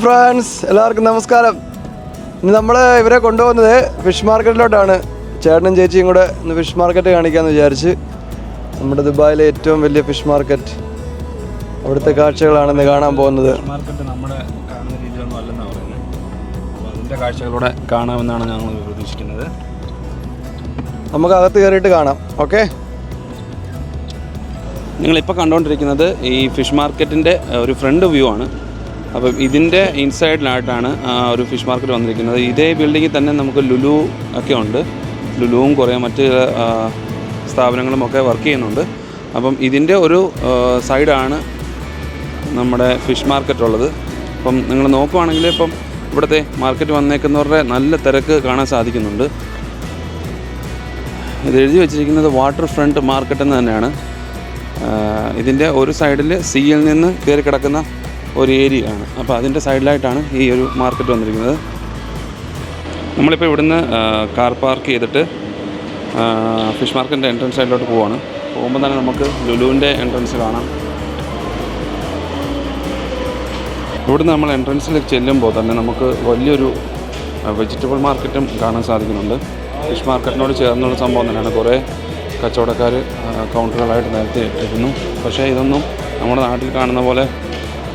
Friends, എല്ലാവർക്കും നമസ്കാരം. ഇന്ന് നമ്മൾ ഇവരെ കൊണ്ടുപോകുന്നത് ഫിഷ് മാർക്കറ്റിലോട്ടാണ്. ചേട്ടനും ചേച്ചിയും കൂടെ ഇന്ന് ഫിഷ് മാർക്കറ്റ് കാണിക്കാമെന്ന് വിചാരിച്ച്. നമ്മുടെ ദുബായിലെ ഏറ്റവും വലിയ ഫിഷ് മാർക്കറ്റ്, അവിടുത്തെ കാഴ്ചകളാണ് ഇന്ന് കാണാൻ പോകുന്നത്. മാർക്കറ്റ് നമ്മുടെ കാണുന്ന രീതിയിലൊന്നും അല്ലെന്നാണ് പറയുന്നത്. അപ്പോൾ അതിൻ്റെ കാഴ്ചകളൂടെ കാണാമെന്നാണ് ഞങ്ങൾ പ്രതീക്ഷിക്കുന്നത്. നമുക്ക് അകത്ത് കയറിയിട്ട് കാണാം. ഓക്കെ, നിങ്ങളിപ്പോൾ കണ്ടുകൊണ്ടിരിക്കുന്നത് ഈ ഫിഷ് മാർക്കറ്റിൻ്റെ ഒരു ഫ്രണ്ട് വ്യൂ ആണ്. അപ്പം ഇതിൻ്റെ ഇൻസൈഡിലായിട്ടാണ് ഒരു ഫിഷ് മാർക്കറ്റ് വന്നിരിക്കുന്നത്. ഇതേ ബിൽഡിങ്ങിൽ തന്നെ നമുക്ക് ലുലു ഒക്കെ ഉണ്ട്. ലുലുവും കുറേ മറ്റ് സ്ഥാപനങ്ങളുമൊക്കെ വർക്ക് ചെയ്യുന്നുണ്ട്. അപ്പം ഇതിൻ്റെ ഒരു സൈഡാണ് നമ്മുടെ ഫിഷ് മാർക്കറ്റ് ഉള്ളത്. അപ്പം നിങ്ങൾ നോക്കുവാണെങ്കിൽ ഇപ്പം ഇവിടുത്തെ മാർക്കറ്റ് വന്നേക്കുന്നവരുടെ നല്ല തിരക്ക് കാണാൻ സാധിക്കുന്നുണ്ട്. ഇത് എഴുതി വെച്ചിരിക്കുന്നത് വാട്ടർ ഫ്രണ്ട് മാർക്കറ്റ് എന്ന് തന്നെയാണ്. ഇതിൻ്റെ ഒരു സൈഡിൽ സീയിൽ നിന്ന് കയറി കിടക്കുന്ന ഒരു ഏരിയ ആണ്. അപ്പോൾ അതിൻ്റെ സൈഡിലായിട്ടാണ് ഈ ഒരു മാർക്കറ്റ് വന്നിരിക്കുന്നത്. നമ്മളിപ്പോൾ ഇവിടുന്ന് കാർ പാർക്ക് ചെയ്തിട്ട് ഫിഷ് മാർക്കറ്റിൻ്റെ എൻട്രൻസ് സൈഡിലോട്ട് പോവുകയാണ്. പോകുമ്പോൾ തന്നെ നമുക്ക് ലുലുവിൻ്റെ എൻട്രൻസ് കാണാം. ഇവിടുന്ന് നമ്മൾ എൻട്രൻസിൽ ചെല്ലുമ്പോൾ തന്നെ നമുക്ക് വലിയൊരു വെജിറ്റബിൾ മാർക്കറ്റും കാണാൻ സാധിക്കുന്നുണ്ട്. ഫിഷ് മാർക്കറ്റിനോട് ചേർന്നുള്ള സംഭവം തന്നെയാണ്. കുറേ കച്ചവടക്കാർ കൗണ്ടറുകളായിട്ട് നേരത്തെ ഇട്ടിരുന്നു. പക്ഷേ ഇതൊന്നും നമ്മുടെ നാട്ടിൽ കാണുന്ന പോലെ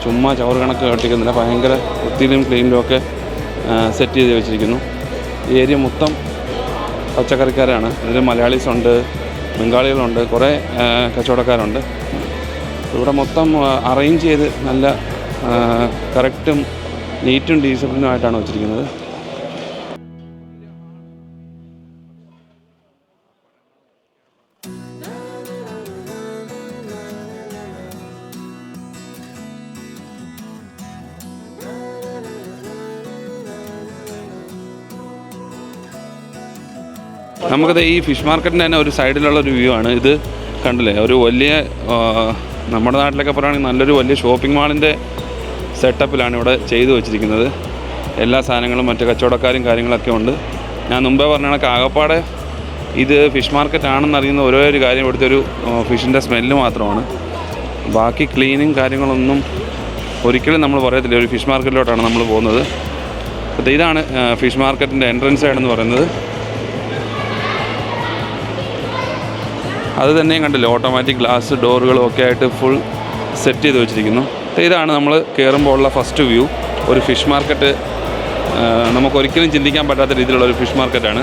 ചുമ്മാ ചവറ് കണക്ക് കെട്ടിക്കുന്നില്ല. ഭയങ്കര വൃത്തിയിലും ക്ലീനിലും ഒക്കെ സെറ്റ് ചെയ്ത് വെച്ചിരിക്കുന്നു. ഈ ഏരിയ മൊത്തം പച്ചക്കറിക്കാരാണ്. ഇതിൽ മലയാളീസുണ്ട്, ബംഗാളികളുണ്ട്, കുറേ കച്ചവടക്കാരുണ്ട്. ഇവിടെ മൊത്തം അറേഞ്ച് ചെയ്ത് നല്ല കറക്റ്റും നീറ്റും ഡീസൻറ്റുമായിട്ടാണ് വെച്ചിരിക്കുന്നത്. നമുക്കത് ഈ ഫിഷ് മാർക്കറ്റിൻ്റെ തന്നെ ഒരു സൈഡിലുള്ള ഒരു വ്യൂ ആണ്. ഇത് കണ്ടില്ലേ, ഒരു വലിയ നമ്മുടെ നാട്ടിലൊക്കെ പറയുകയാണെങ്കിൽ നല്ലൊരു വലിയ ഷോപ്പിംഗ് മാളിൻ്റെ സെറ്റപ്പിലാണ് ഇവിടെ ചെയ്തു വച്ചിരിക്കുന്നത്. എല്ലാ സാധനങ്ങളും മറ്റ് കച്ചവടക്കാരും കാര്യങ്ങളൊക്കെ ഉണ്ട്. ഞാൻ മുമ്പേ പറഞ്ഞ കണക്ക് ആകപ്പാടെ ഇത് ഫിഷ് മാർക്കറ്റ് ആണെന്നറിയുന്ന ഓരോ ഒരു കാര്യം ഇവിടുത്തെ ഒരു ഫിഷിൻ്റെ സ്മെല്ല് മാത്രമാണ്. ബാക്കി ക്ലീനിങ് കാര്യങ്ങളൊന്നും ഒരിക്കലും നമ്മൾ പറയത്തില്ല. ഒരു ഫിഷ് മാർക്കറ്റിലോട്ടാണ് നമ്മൾ പോകുന്നത്. അപ്പോൾ ഇതാണ് ഫിഷ് മാർക്കറ്റിൻ്റെ എൻട്രൻസ് സൈഡെന്ന് പറയുന്നത്. അത് തന്നെയും കണ്ടില്ല, ഓട്ടോമാറ്റിക് ഗ്ലാസ് ഡോറുകളും ഒക്കെ ആയിട്ട് ഫുൾ സെറ്റ് ചെയ്ത് വെച്ചിരിക്കുന്നു. ഇതാണ് നമ്മൾ കയറുമ്പോൾ ഉള്ള ഫസ്റ്റ് വ്യൂ. ഒരു ഫിഷ് മാർക്കറ്റ് നമുക്കൊരിക്കലും ചിന്തിക്കാൻ പറ്റാത്ത രീതിയിലുള്ള ഒരു ഫിഷ് മാർക്കറ്റാണ്.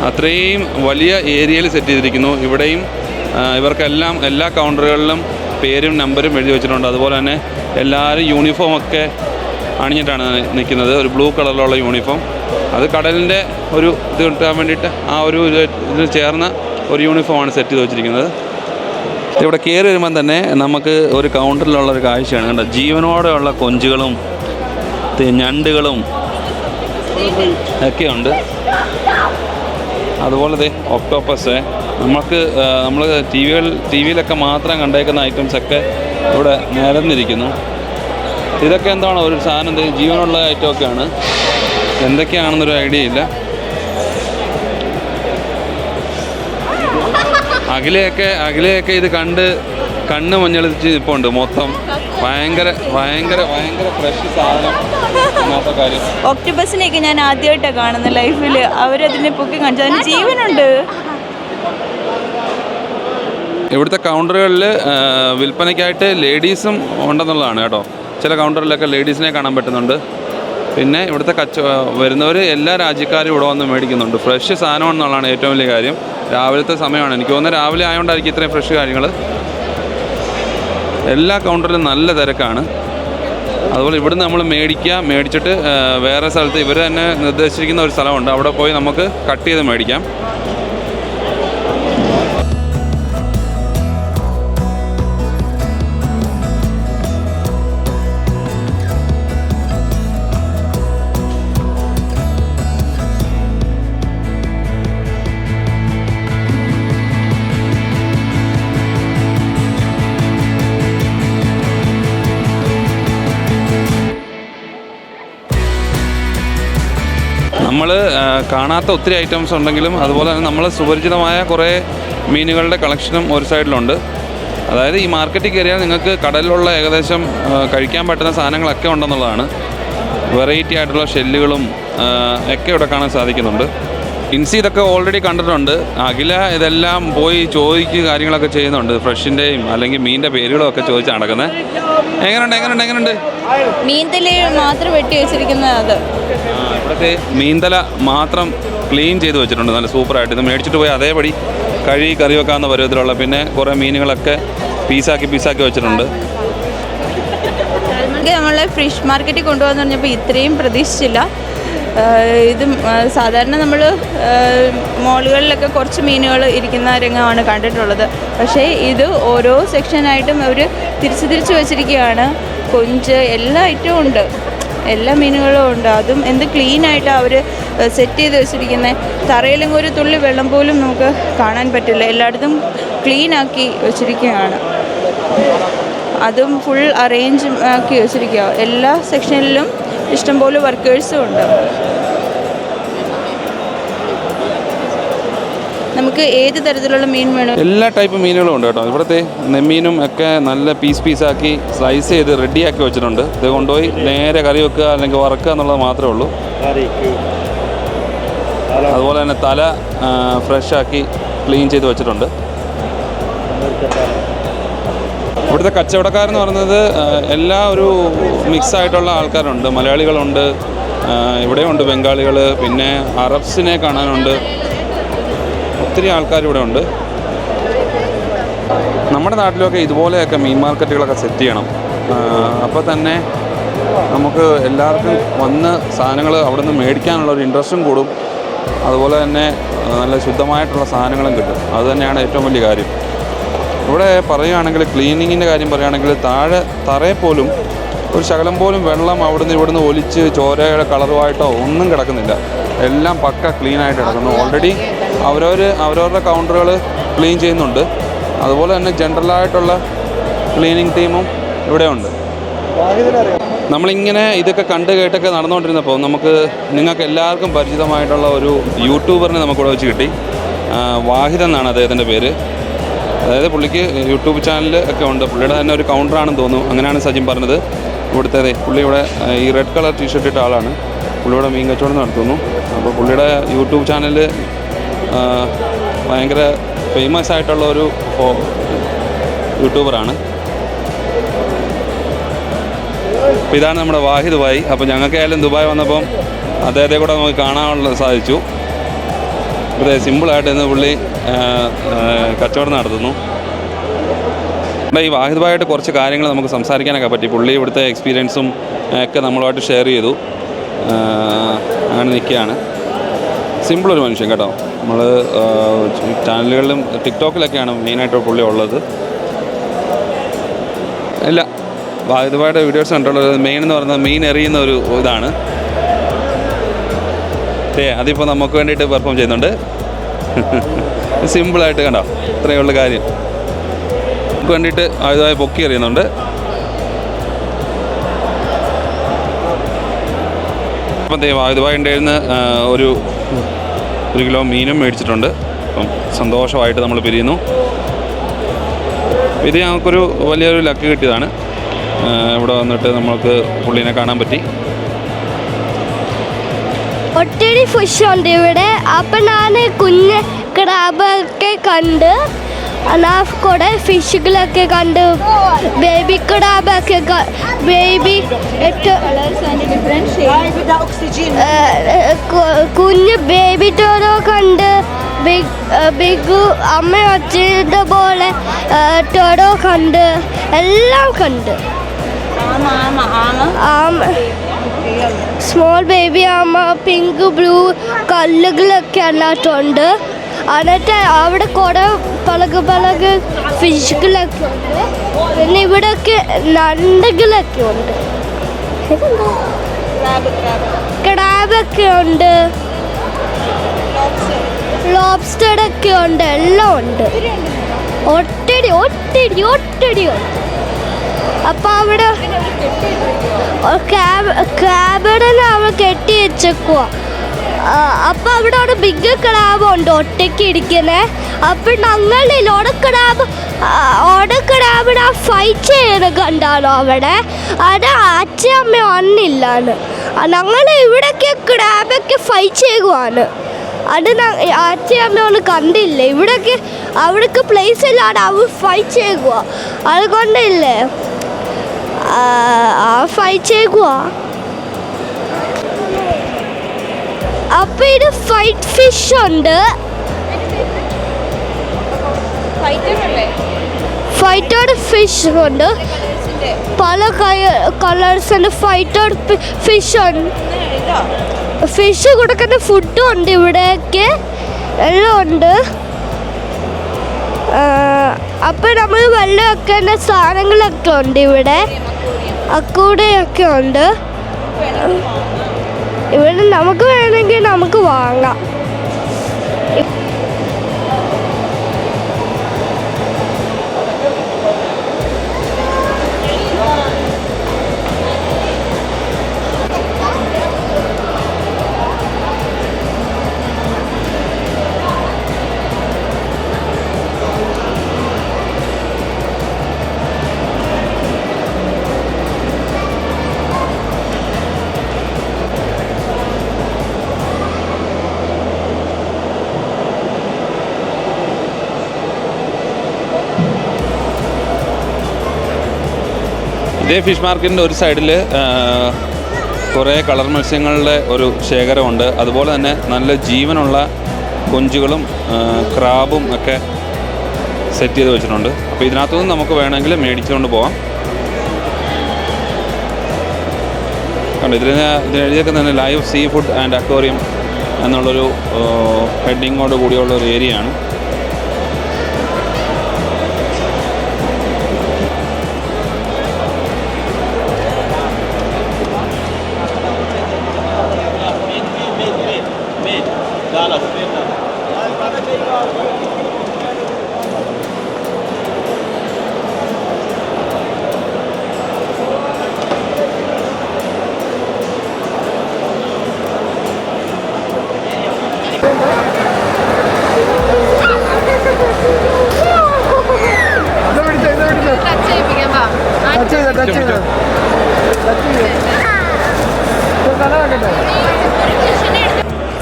അത്രയും വലിയ ഏരിയയിൽ സെറ്റ് ചെയ്തിരിക്കുന്നു. ഇവിടെയും ഇവർക്കെല്ലാം എല്ലാ കൗണ്ടറുകളിലും പേരും നമ്പരും എഴുതി വെച്ചിട്ടുണ്ട്. അതുപോലെ തന്നെ എല്ലാവരും യൂണിഫോമൊക്കെ അണിഞ്ഞിട്ടാണ് നിൽക്കുന്നത്. ഒരു ബ്ലൂ കളറിലുള്ള യൂണിഫോം. അത് കടലിൻ്റെ ഒരു ഇത് കിട്ടാൻ വേണ്ടിയിട്ട് ആ ഒരു ഇതിൽ ചേർന്ന ഒരു യൂണിഫോമാണ് സെറ്റ് ചെയ്ത് വെച്ചിരിക്കുന്നത്. ഇവിടെ കയറി വരുമ്പം തന്നെ നമുക്ക് ഒരു കൗണ്ടറിലുള്ളൊരു കാഴ്ചയാണ് കണ്ടോ. ജീവനോടെയുള്ള കൊഞ്ചുകളും ഞണ്ടുകളും ഒക്കെയുണ്ട്. അതുപോലെ ഒക്ടോപ്പസ്, നമ്മൾ ടി വിയിലൊക്കെ മാത്രം കണ്ടേക്കുന്ന ഐറ്റംസൊക്കെ ഇവിടെ നിരന്നിരിക്കുന്നു. ഇതൊക്കെ എന്താണ് ഒരു സാധനം ജീവനുള്ള ഐറ്റമൊക്കെയാണ്. എന്തൊക്കെയാണെന്നൊരു ഐഡിയ ഇല്ല. അഖിലയൊക്കെ ഇത് കണ്ണ് മഞ്ഞളിച്ച് ഇപ്പോൾ ഉണ്ട്. മൊത്തം ഭയങ്കര ഭയങ്കര ഭയങ്കര ഫ്രഷ് സാധനം. കാര്യം ഒക്ടോപസിനെയൊക്കെ ഞാൻ ആദ്യമായിട്ടാണ് കാണുന്നത് ലൈഫിൽ. അവരതിനെ പൊക്കി കാണിച്ചു, അതിന് ജീവനുണ്ട്. ഇവിടുത്തെ കൗണ്ടറുകളിൽ വിൽപ്പനയ്ക്കായിട്ട് ലേഡീസും ഉണ്ടെന്നുള്ളതാണ് കേട്ടോ. ചില കൗണ്ടറിലൊക്കെ ലേഡീസിനെ കാണാൻ പറ്റുന്നുണ്ട്. പിന്നെ ഇവിടുത്തെ വരുന്നവർ എല്ലാ രാജ്യക്കാരും ഇവിടെ വന്ന് മേടിക്കുന്നുണ്ട്. ഫ്രഷ് സാധനമാണെന്നുള്ളതാണ് ഏറ്റവും വലിയ കാര്യം. രാവിലത്തെ സമയമാണ്, എനിക്ക് തോന്നുന്നത് രാവിലെ ആയതുകൊണ്ടായിരിക്കും ഇത്രയും ഫ്രഷ് കാര്യങ്ങൾ. എല്ലാ കൗണ്ടറിലും നല്ല തിരക്കാണ്. അതുപോലെ ഇവിടുന്ന് നമ്മൾ മേടിച്ചിട്ട് വേറെ സ്ഥലത്ത് ഇവർ തന്നെ നിർദ്ദേശിച്ചിരിക്കുന്ന ഒരു സ്ഥലമുണ്ട്. അവിടെ പോയി നമുക്ക് കട്ട് ചെയ്ത് മേടിക്കാം. നമ്മൾ കാണാത്ത ഒത്തിരി ഐറ്റംസ് ഉണ്ടെങ്കിലും അതുപോലെ തന്നെ നമ്മൾ സുപരിചിതമായ കുറേ മീനുകളുടെ കളക്ഷനും ഒരു സൈഡിലുണ്ട്. അതായത് ഈ മാർക്കറ്റിൽ കയറിയാൽ നിങ്ങൾക്ക് കടലിലുള്ള ഏകദേശം കഴിക്കാൻ പറ്റുന്ന സാധനങ്ങളൊക്കെ ഉണ്ടെന്നുള്ളതാണ്. വെറൈറ്റി ആയിട്ടുള്ള ഷെല്ലുകളും ഒക്കെ ഇവിടെ കാണാൻ സാധിക്കുന്നുണ്ട്. ഇൻസി ഇതൊക്കെ ഓൾറെഡി കണ്ടിട്ടുണ്ട്. അഖില ഇതെല്ലാം പോയി ചോദിക്കുക കാര്യങ്ങളൊക്കെ ചെയ്യുന്നുണ്ട്. ഫ്രഷിൻ്റെയും അല്ലെങ്കിൽ മീനിൻ്റെ പേരുകളും ഒക്കെ ചോദിച്ച് നടക്കുന്നത്. എങ്ങനെയുണ്ട് മീൻതല മാത്രം വെട്ടി വെച്ചിരിക്കുന്നത് അത്. ഇവിടുത്തെ മീൻതല മാത്രം ക്ലീൻ ചെയ്ത് വെച്ചിട്ടുണ്ട് നല്ല സൂപ്പറായിട്ട്. ഇത് മേടിച്ചിട്ട് പോയി അതേപടി കഴുകി കറി വെക്കാവുന്ന പരുവത്തിലുള്ള, പിന്നെ കുറേ മീനുകളൊക്കെ പീസാക്കി വെച്ചിട്ടുണ്ട്. നമ്മളെ ഫിഷ് മാർക്കറ്റിൽ കൊണ്ടുപോകാന്ന് പറഞ്ഞപ്പോൾ ഇത്രയും പ്രതീക്ഷിച്ചില്ല. ഇത് സാധാരണ നമ്മൾ മോളുകളിലൊക്കെ കുറച്ച് മീനുകൾ ഇരിക്കുന്ന രംഗമാണ് കണ്ടിട്ടുള്ളത്. പക്ഷേ ഇത് ഓരോ സെക്ഷനായിട്ടും അവർ തിരിച്ച് വെച്ചിരിക്കുകയാണ്. കൊഞ്ച് എല്ലാ ഐറ്റവും ഉണ്ട്, എല്ലാ മീനുകളും ഉണ്ട്. അതും എന്ത് ക്ലീനായിട്ടാണ് അവർ സെറ്റ് ചെയ്ത് വെച്ചിരിക്കുന്നത്. തറയിലെങ്കിൽ ഒരു തുള്ളി വെള്ളം പോലും നമുക്ക് കാണാൻ പറ്റില്ല. എല്ലായിടത്തും ക്ലീനാക്കി വെച്ചിരിക്കുകയാണ്. അതും ഫുൾ അറേഞ്ച് ആക്കി വെച്ചിരിക്കുക. എല്ലാ സെക്ഷനിലും ഇഷ്ടംപോലെ വർക്കേഴ്സും ഉണ്ട്. നമുക്ക് ഏത് തരത്തിലുള്ള മീൻ വേണം, എല്ലാ ടൈപ്പ് മീനുകളും ഉണ്ട് കേട്ടോ. ഇവിടുത്തെ നെമ്മീനും ഒക്കെ നല്ല പീസാക്കി സ്ലൈസ് ചെയ്ത് റെഡിയാക്കി വെച്ചിട്ടുണ്ട്. ഇത് കൊണ്ടുപോയി നേരെ കറി വെക്കുക അല്ലെങ്കിൽ വറക്കുക എന്നുള്ളത് മാത്രമേ ഉള്ളൂ. അതുപോലെ തന്നെ തല ഫ്രഷാക്കി ക്ലീൻ ചെയ്ത് വെച്ചിട്ടുണ്ട്. ഇവിടുത്തെ കച്ചവടക്കാരെന്ന് പറയുന്നത് എല്ലാ ഒരു മിക്സായിട്ടുള്ള ആൾക്കാരുണ്ട്. മലയാളികളുണ്ട്, ഇവിടെയുണ്ട് ബംഗാളികൾ, പിന്നെ അറബ്സിനെ കാണാനുണ്ട്. ഒത്തിരി ആൾക്കാർ ഇവിടെ ഉണ്ട്. നമ്മുടെ നാട്ടിലൊക്കെ ഇതുപോലെയൊക്കെ മീൻ മാർക്കറ്റുകളൊക്കെ സെറ്റ് ചെയ്യണം. അപ്പോൾ തന്നെ നമുക്ക് എല്ലാവർക്കും വന്ന് സാധനങ്ങൾ അവിടെ നിന്ന് മേടിക്കാനുള്ളൊരു ഇൻട്രസ്റ്റും കൂടും. അതുപോലെ തന്നെ നല്ല ശുദ്ധമായിട്ടുള്ള സാധനങ്ങളും കിട്ടും. അതുതന്നെയാണ് ഏറ്റവും വലിയ കാര്യം. ഇവിടെ പറയുകയാണെങ്കിൽ ക്ലീനിങ്ങിൻ്റെ കാര്യം പറയുകയാണെങ്കിൽ താഴെ തറയിൽ പോലും ഒരു ശകലം പോലും വെള്ളം അവിടുന്ന് ഇവിടുന്ന് ഒലിച്ച് ചോരയുടെ കളറുമായിട്ടോ ഒന്നും കിടക്കുന്നില്ല. എല്ലാം പക്ക ക്ലീനായിട്ട് കിടക്കുന്നു. ഓൾറെഡി അവരവരുടെ കൗണ്ടറുകൾ ക്ലീൻ ചെയ്യുന്നുണ്ട്. അതുപോലെ തന്നെ ജനറലായിട്ടുള്ള ക്ലീനിങ് ടീമും ഇവിടെ ഉണ്ട്. നമ്മളിങ്ങനെ ഇതൊക്കെ കണ്ട് കേട്ടൊക്കെ നടന്നുകൊണ്ടിരുന്നപ്പോൾ നിങ്ങൾക്ക് എല്ലാവർക്കും പരിചിതമായിട്ടുള്ള ഒരു യൂട്യൂബറിനെ നമുക്കിവിടെ വെച്ച് കിട്ടി. വാഹിദ് എന്നാണ് അദ്ദേഹത്തിൻ്റെ പേര്. അതായത് പുള്ളിക്ക് യൂട്യൂബ് ചാനൽ ഒക്കെ ഉണ്ട്. പുള്ളിയുടെ തന്നെ ഒരു കൗണ്ടറാണെന്ന് തോന്നുന്നു. അങ്ങനെയാണ് സജിൻ പറഞ്ഞത്. ഇവിടുത്തെ പുള്ളി ഇവിടെ ഈ റെഡ് കളർ ടീഷർട്ട് ഇട്ട ആളാണ്. പുള്ളിയുടെ മീൻ കച്ചവടം നടത്തുന്നു. അപ്പോൾ പുള്ളിയുടെ യൂട്യൂബ് ചാനൽ ഭയങ്കര ഫേമസ് ആയിട്ടുള്ള ഒരു യൂട്യൂബറാണ്. അപ്പോൾ ഇതാണ് നമ്മുടെ വാഹിദ് ഭായി. അപ്പോൾ ഞങ്ങൾക്കായാലും ദുബായ് വന്നപ്പം അദ്ദേഹത്തെ കൂടെ നമുക്ക് കാണാനുള്ള സാധിച്ചു. ഇവിടെ സിമ്പിളായിട്ട് ഇന്ന് പുള്ളി കച്ചവടം നടത്തുന്നു. ഇവിടെ ഈ വാഹിദ് ഭായിയായിട്ട് കുറച്ച് കാര്യങ്ങൾ നമുക്ക് സംസാരിക്കാനൊക്കെ പറ്റി. പുള്ളി ഇവിടുത്തെ എക്സ്പീരിയൻസും ഒക്കെ നമ്മളുമായിട്ട് ഷെയർ ചെയ്തു. അങ്ങനെ നിൽക്കുകയാണ്. സിമ്പിളൊരു മനുഷ്യൻ കേട്ടോ. നമ്മൾ ചാനലുകളിലും ടിക്ടോക്കിലൊക്കെയാണ് മെയിനായിട്ട് പുള്ളി ഉള്ളത്. ഇല്ല, വാഹിദ് ഭായിയുടെ വീഡിയോസ് കണ്ടുള്ളത് മെയിൻ എന്ന് പറയുന്നത് മീൻ എറിയുന്ന ഒരു ഇതാണ്. അതിപ്പോൾ നമുക്ക് വേണ്ടിയിട്ട് പെർഫോം ചെയ്യുന്നുണ്ട്. സിമ്പിളായിട്ട് കണ്ടോ, ഇത്രയേ ഉള്ള കാര്യം. നമുക്ക് വേണ്ടിയിട്ട് ആയുധമായി പൊക്കി എറിയുന്നുണ്ട്. അപ്പം വാഹിദ് ഭായിൻ്റെ നിന്ന് ഒരു കിലോ മീനും മേടിച്ചിട്ടുണ്ട്. അപ്പം സന്തോഷമായിട്ട് നമ്മൾ പിരിയുന്നു. ഇത് ഞങ്ങൾക്കൊരു വലിയൊരു ലക്ക് കിട്ടിയതാണ്. ഇവിടെ വന്നിട്ട് നമ്മൾക്ക് പുള്ളീനെ കാണാൻ പറ്റി. ഒത്തിരി ഫിഷ് ഉണ്ട് ഇവിടെ. അപ്പം ഞാൻ കുഞ്ഞ് ക്രാബൊക്കെ കണ്ട്, കുറേ ഫിഷുകളൊക്കെ കണ്ട്, ബേബി ക്രാബൊക്കെ ബേബി കുഞ്ഞ് ബേബി ടോറോ കണ്ട്, ബിഗ് അമ്മ വച്ചത് പോലെ ടോറോ കണ്ട്, എല്ലാം കണ്ട്. സ്മോൾ ബേബി ആമ, പിങ്ക് ബ്ലൂ കല്ലുകളൊക്കെ അതിനകത്തുണ്ട്. എന്നിട്ട് അവിടെ കുറേ പലക ഫിഷുകളൊക്കെ ഉണ്ട്. പിന്നെ ഇവിടെയൊക്കെ നണ്ടുകളൊക്കെ ഉണ്ട്, ക്രാബൊക്കെ ഉണ്ട്, ലോബ്സ്റ്ററൊക്കെ ഉണ്ട്, എല്ലാം ഉണ്ട്. ഒട്ടടി ഉണ്ട്. അപ്പം അവിടെ ക്രാബിനെ അവൾ കെട്ടി വെച്ചേക്കുക. അപ്പം അവിടെ ഒരു ബിഗ് ക്രാബ് ഉണ്ട് ഒറ്റയ്ക്ക് ഇരിക്കുന്നത്. അപ്പം ഞങ്ങളിലൂടെ ക്രാബ് ഓടെ ക്രാബിനെ ഫൈറ്റ് ചെയ്യണ കണ്ടാലോ അവിടെ. അത് അച്ഛയമ്മ വന്നില്ലാണ്. ഞങ്ങൾ ഇവിടെയൊക്കെ ക്രാബൊക്കെ ഫൈറ്റ് ചെയ്യുവാണ്. അത് അച്ഛയമ്മ ഒന്ന് കണ്ടില്ല. ഇവിടെയൊക്കെ അവിടേക്ക് പ്ലേസ് ഇല്ലാതെ അവർ ഫൈറ്റ് ചെയ്യുക. അതുകൊണ്ടില്ലേ ഫൈറ്റ് ചെയ്യുക. അപ്പം ഇത് ഫൈറ്റ് ഫിഷ് ഉണ്ട്. ഫൈറ്റഡ് ഫിഷ് ഉണ്ട്. പല കളേഴ്സിൻ്റെ ഫൈറ്റഡ് ഫിഷ് ഉണ്ട്. ഫിഷ് കൊടുക്കുന്ന ഫുഡും ഉണ്ട് ഇവിടെയൊക്കെ, എല്ലാം ഉണ്ട്. അപ്പം നമ്മൾ വെള്ളം വെക്കേണ്ട സാധനങ്ങളൊക്കെ ഉണ്ട് ഇവിടെ. അക്കൂടെയൊക്കെ ഉണ്ട് ഇവിടെ. നമുക്ക് വേണമെങ്കിൽ നമുക്ക് വാങ്ങാം. ഇതേ ഫിഷ് മാർക്കറ്റിൻ്റെ ഒരു സൈഡിൽ കുറേ കളർ മത്സ്യങ്ങളുടെ ഒരു ശേഖരമുണ്ട്. അതുപോലെ തന്നെ നല്ല ജീവനുള്ള കൊഞ്ചുകളും ക്രാബും ഒക്കെ സെറ്റ് ചെയ്ത് വെച്ചിട്ടുണ്ട്. അപ്പോൾ ഇതിനകത്തുനിന്ന് നമുക്ക് വേണമെങ്കിൽ മേടിച്ചുകൊണ്ട് പോകാം. കണ്ടോ, ഇതിനെഴുതിയൊക്കെ തന്നെ live sea food and aquarium എന്നുള്ളൊരു ഹെഡിങ്ങോട് കൂടിയുള്ള ഒരു ഏരിയയാണ്.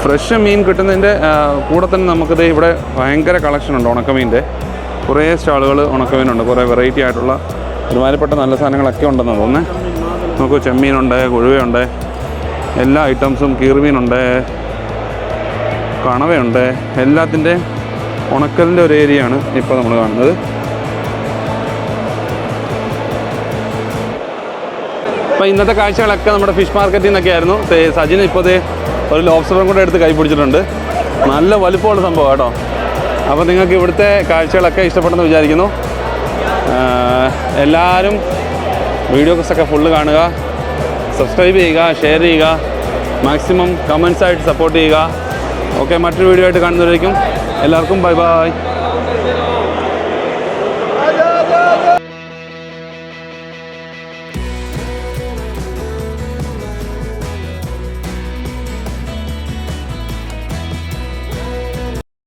ഫ്രഷ് മീൻ കിട്ടുന്നതിൻ്റെ കൂടെ തന്നെ നമുക്കിത് ഇവിടെ ഭയങ്കര കളക്ഷനുണ്ട് ഉണക്കമീൻ്റെ. കുറേ സ്റ്റാളുകൾ ഉണക്കമീനുണ്ട്. കുറേ വെറൈറ്റി ആയിട്ടുള്ള ഒരുമാതിരിപ്പെട്ട നല്ല സാധനങ്ങളൊക്കെ ഉണ്ടെന്ന് തോന്നുന്നത്. നമുക്ക് ചെമ്മീനുണ്ട്, കൊഴുവയുണ്ട്, എല്ലാ ഐറ്റംസും, കീർമീനുണ്ട്, കണവയുണ്ട്. എല്ലാത്തിൻ്റെ ഉണക്കലിൻ്റെ ഒരു ഏരിയയാണ് ഇപ്പോൾ നമ്മൾ കാണുന്നത്. അപ്പോൾ ഇന്നത്തെ കാഴ്ചകളൊക്കെ നമ്മുടെ ഫിഷ് മാർക്കറ്റിൽ നിന്നൊക്കെ ആയിരുന്നു. സജിന് ഇപ്പോൾ ഒരു ലോബ്സ്റ്ററും കൂടെ എടുത്ത് കൈ പിടിച്ചിട്ടുണ്ട്. നല്ല വലുപ്പമുള്ള സംഭവം കേട്ടോ. അപ്പോൾ നിങ്ങൾക്ക് ഇവിടുത്തെ കാഴ്ചകളൊക്കെ ഇഷ്ടപ്പെടുമെന്ന് വിചാരിക്കുന്നു. എല്ലാവരും വീഡിയോസൊക്കെ ഫുള്ള് കാണുക, സബ്സ്ക്രൈബ് ചെയ്യുക, ഷെയർ ചെയ്യുക, മാക്സിമം കമൻസായിട്ട് സപ്പോർട്ട് ചെയ്യുക. ഓക്കെ, മറ്റൊരു വീഡിയോ ആയിട്ട് കാണുന്നവരായിരിക്കും. എല്ലാവർക്കും ബൈ ബൈ.